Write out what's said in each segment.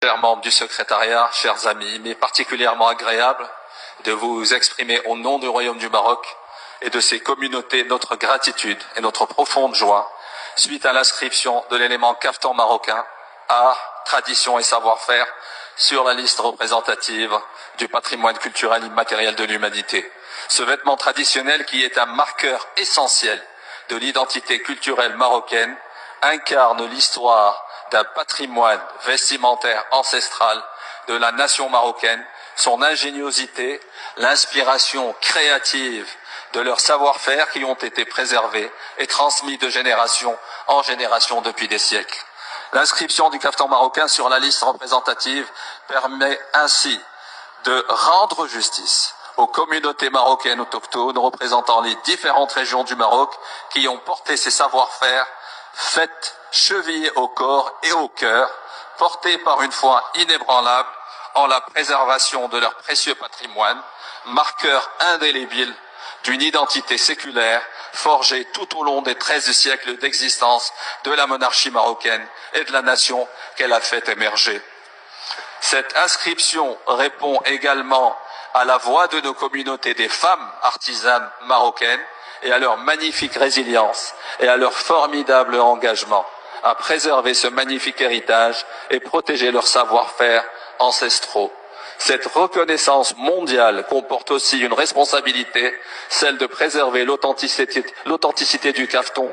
chers membres du secrétariat, chers amis, mais particulièrement agréable de vous exprimer au nom du Royaume du Maroc et de ces communautés notre gratitude et notre profonde joie suite à l'inscription de l'élément caftan marocain, art, tradition et savoir-faire sur la liste représentative du patrimoine culturel immatériel de l'humanité. Ce vêtement traditionnel qui est un marqueur essentiel de l'identité culturelle marocaine incarne l'histoire d'un patrimoine vestimentaire ancestral de la nation marocaine, son ingéniosité, l'inspiration créative de leur savoir-faire qui ont été préservés et transmis de génération en génération depuis des siècles. L'inscription du caftan marocain sur la liste représentative permet ainsi de rendre justice aux communautés marocaines autochtones représentant les différentes régions du Maroc qui ont porté ces savoir-faire, faites chevillés au corps et au cœur, portés par une foi inébranlable en la préservation de leur précieux patrimoine, marqueur indélébile d'une identité séculaire forgée tout au long des 13 siècles d'existence de la monarchie marocaine et de la nation qu'elle a fait émerger. Cette inscription répond également à la voix de nos communautés des femmes artisanes marocaines et à leur magnifique résilience et à leur formidable engagement à préserver ce magnifique héritage et protéger leur savoir-faire ancestraux. Cette reconnaissance mondiale comporte aussi une responsabilité, celle de préserver l'authenticité du caftan,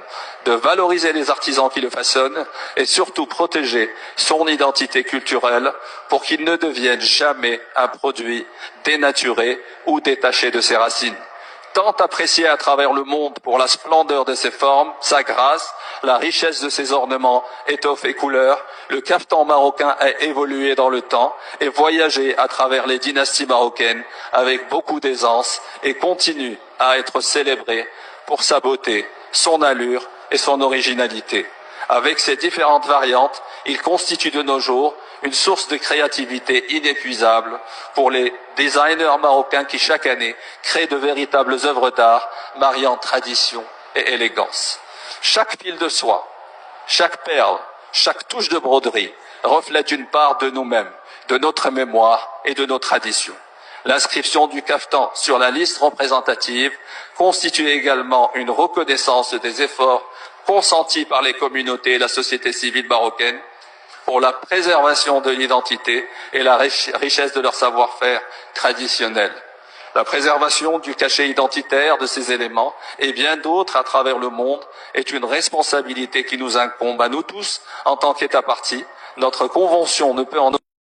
de valoriser les artisans qui le façonnent et surtout protéger son identité culturelle pour qu'il ne devienne jamais un produit dénaturé ou détaché de ses racines. Tant apprécié à travers le monde pour la splendeur de ses formes, sa grâce, la richesse de ses ornements, étoffes et couleurs, le caftan marocain a évolué dans le temps et voyagé à travers les dynasties marocaines avec beaucoup d'aisance et continue à être célébré pour sa beauté, son allure et son originalité. Avec ses différentes variantes, il constitue de nos jours une source de créativité inépuisable pour les designers marocains qui chaque année créent de véritables œuvres d'art mariant tradition et élégance. Chaque fil de soie, chaque perle, chaque touche de broderie reflète une part de nous-mêmes, de notre mémoire et de nos traditions. L'inscription du caftan sur la liste représentative constitue également une reconnaissance des efforts consentis par les communautés et la société civile marocaine pour la préservation de l'identité et la richesse de leur savoir-faire traditionnel. La préservation du cachet identitaire de ces éléments et bien d'autres à travers le monde est une responsabilité qui nous incombe à nous tous en tant qu'État partie. Notre convention ne peut en